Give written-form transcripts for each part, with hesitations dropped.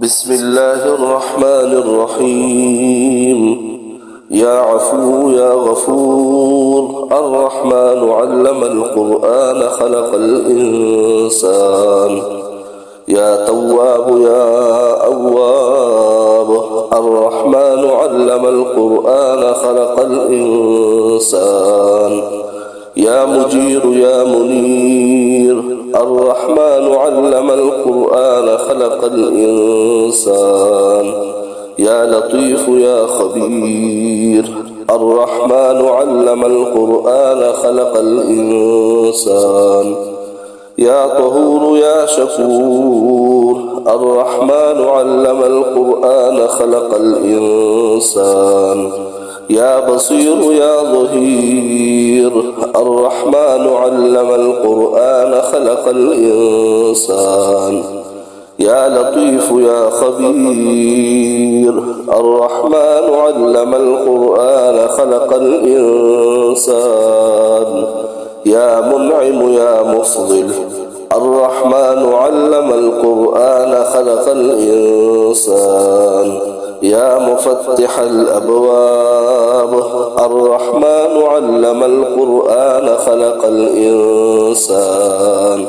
بسم الله الرحمن الرحيم. يا عفو يا غفور. الرحمن علم القرآن خلق الإنسان. يا تواب يا أواب. الرحمن علم القرآن خلق الإنسان. يا مجير يا منير. الرحمن علم القرآن خلق الإنسان. يا لطيف يا خبير. الرحمن علم القرآن خلق الإنسان. يا طهور يا شكور. الرحمن علم القرآن خلق الإنسان. يا بصير يا ظهير. الرحمن علم القرآن خلق الإنسان. يا لطيف يا خبير. الرحمن علم القرآن خلق الإنسان. يا منعم يا مفضل. الرحمن علم القرآن خلق الإنسان. يا مفتح الأبواب. الرحمن علم القرآن خلق الإنسان.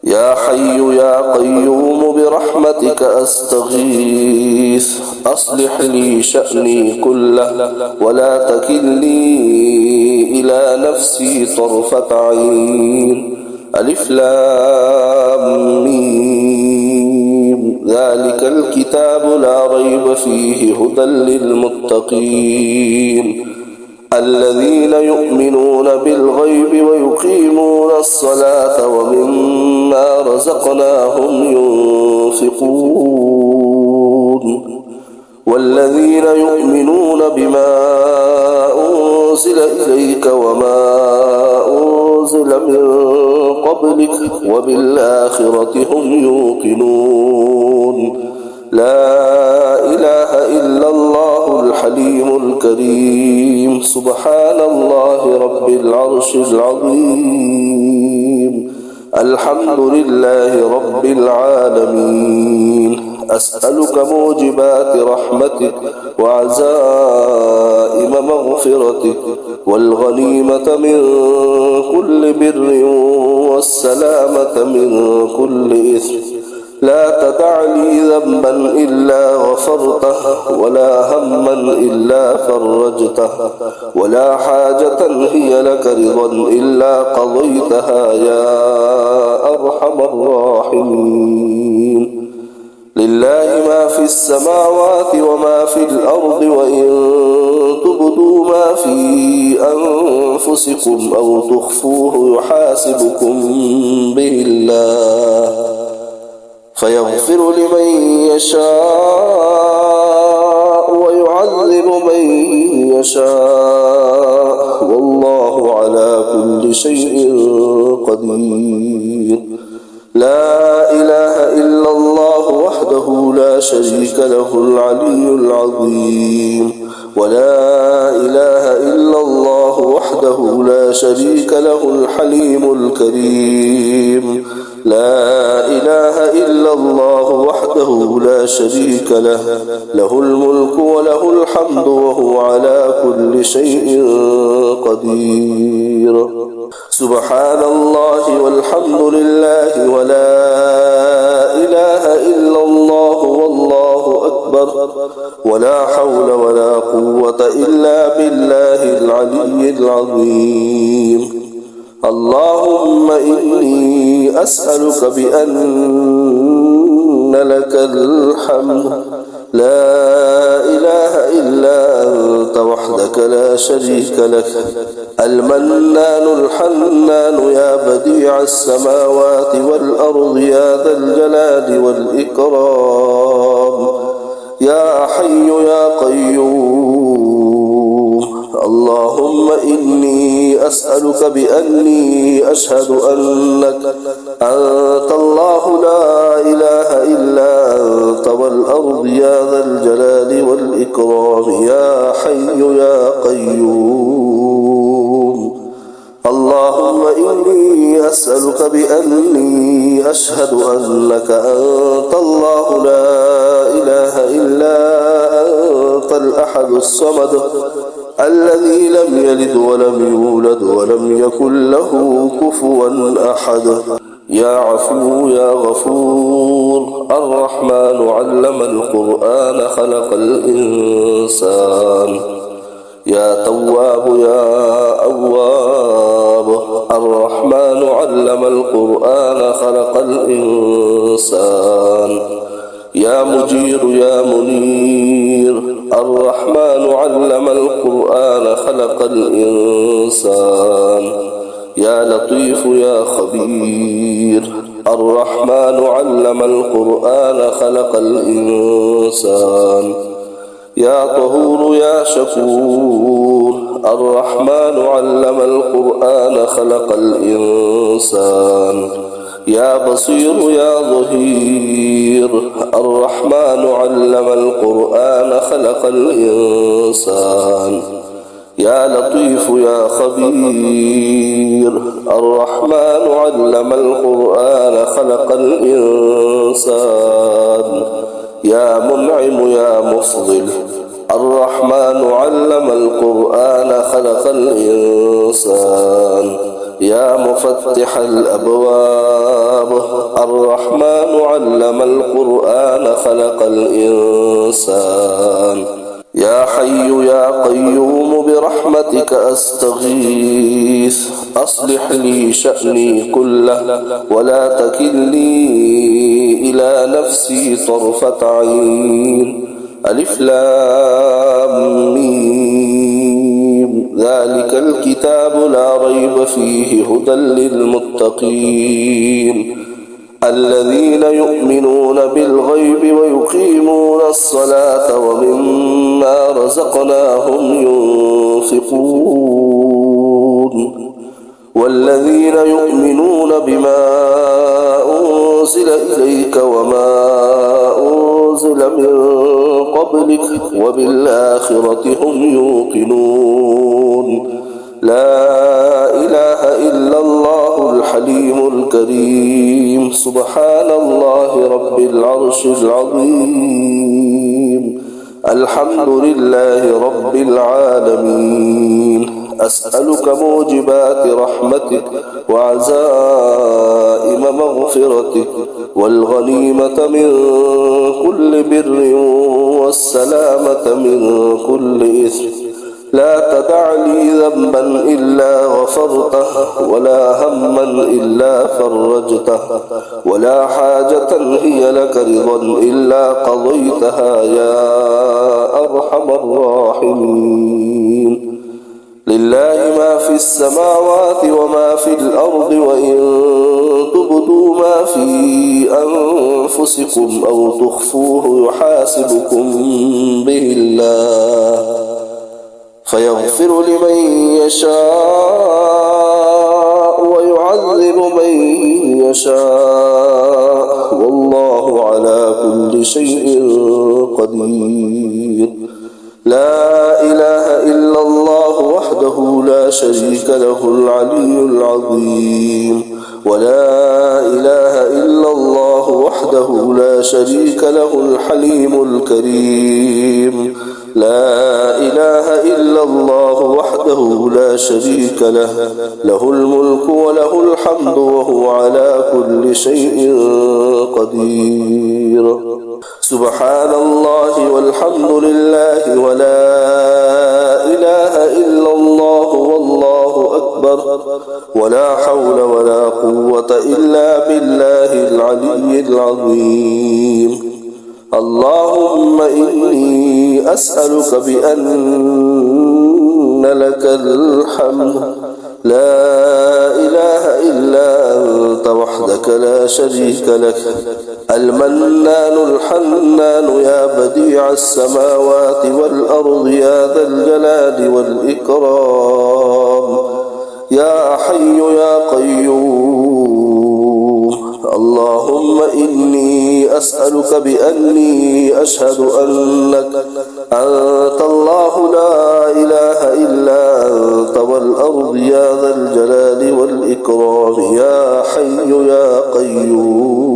يا حي يا قيوم برحمتك أستغيث. أصلح لي شأني كله ولا تكلني إلى نفسي طرفة عين. ألف لام ميم. ذلك الكتاب لا ريب فيه هدى للمتقين الذين يؤمنون بالغيب ويقيمون الصلاة ومما رزقناهم ينفقون والذين يؤمنون بما أنزل إليك وما أنزل من قبلك وبالآخرة هم يوقنون. لا إله إلا الله الحليم الكريم. سبحان الله رب العرش العظيم. الحمد لله رب العالمين. أسألك موجبات رحمتك وعزائم مغفرتك والغنيمة من كل بر والسلامة من كل إثم. لا تدع لي ذنبا إلا غفرته ولا هما إلا فرجته ولا حاجة هي لك رضا إلا قضيتها يا أرحم الراحمين. لله ما في السماوات وما في الأرض وإن تبدوا ما في أنفسكم أو تخفوه يحاسبكم به الله فيغفر لمن يشاء ويعذب من يشاء والله على كل شيء قدير. لا إله إلا الله وحده لا شريك له العلي العظيم. ولا إله إلا الله وحده لا شريك له الحليم الكريم. لا إله إلا الله وحده لا شريك له له الملك وله الحمد وهو على كل شيء قدير. سبحان الله والحمد لله ولا إله إلا الله والله أكبر ولا حول ولا قوة إلا بالله العلي العظيم. اللهم إني أسألك بأن لك الحمد لا إله إلا أنت وحدك لا شريك لك المنان الحنان يا بديع السماوات والأرض يا ذا الجلال والإكرام يا حي يا قيوم. اللهم إني أسألك بأني أشهد أنك أنت الله لا إله إلا أنت والأرض يا ذا الجلال والإكرام يا حي يا قيوم. اللهم إني أسألك بأني أشهد أنك أنت الله لا إله الأحد الصمد الذي لم يلد ولم يولد ولم يكن له كفوا أحد. يا عفو يا غفور الرحمن علم القرآن خلق الإنسان. يا تواب يا أواب الرحمن علم القرآن خلق الإنسان. يا مجير يا منير الرحمن علم القرآن خلق الإنسان. يا لطيف يا خبير الرحمن علم القرآن خلق الإنسان. يا طهور يا شكور الرحمن علم القرآن خلق الإنسان. يا بصير يا ظهير الرحمن علم القرآن خلق الإنسان. يا لطيف يا خبير الرحمن علم القرآن خلق الإنسان. يا منعم يا مفضل الرحمن علم القرآن خلق الإنسان. يا مفتح الأبواب الرحمن علم القرآن خلق الإنسان. يا حي يا قيوم برحمتك أستغيث أصلح لي شأني كله ولا تكلني إلى نفسي طرفة عين. ألف لام ميم ذلك الكتاب لا ريب فيه هدى للمتقين الذين يؤمنون بالغيب ويقيمون الصلاة ومما رزقناهم ينفقون والذين يؤمنون بما أنزل إليك وما أنزل من قبلك وبالآخرة هم يوقنون. لا إله إلا الله الحليم الكريم سبحان الله رب العرش العظيم. الحمد لله رب العالمين. أسألك موجبات رحمتك وعزائم مغفرتك والغنيمة من كل بر والسلامة من كل إثم. لا تدع لي ذنبا إلا غفرته ولا هما إلا فرجته ولا حاجة هي لك رضا إلا قضيتها يا أرحم الراحمين. لله ما في السماوات وما في الأرض وإن تبدوا ما في أنفسكم أو تخفوه يحاسبكم به الله فيغفر لمن يشاء ويعذب من يشاء والله على كل شيء قدير. لا إله إلا الله وحده لا شريك له العلي العظيم. ولا إله إلا الله وحده لا شريك له الحليم الكريم. لا إله إلا الله وحده لا شريك له له الملك وله الحمد وهو على كل شيء قدير. سبحان الله والحمد لله ولا إله إلا الله والله أكبر ولا حول ولا قوة إلا بالله العلي العظيم. اللهم إني أسألك بأن لك الحمد لا إله إلا أنت وحدك لا شريك لك المنان الحنان يا بديع السماوات والأرض يا ذا الجلال والإكرام يا حي يا قيوم. اللهم إني أسألك بأني أشهد أنك أنت الله لا إله إلا أنت والأرض يا ذا الجلال والإكرام يا حي يا قيوم.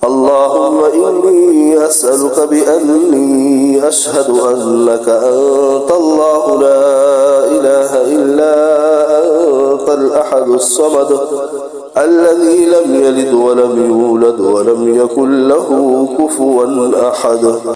اللهم إني أسألك بأني أشهد أنك أنت الله لا إله إلا أنت الأحد الصمد الذي لم يلد ولم يولد ولم يكن له كفوا أحد.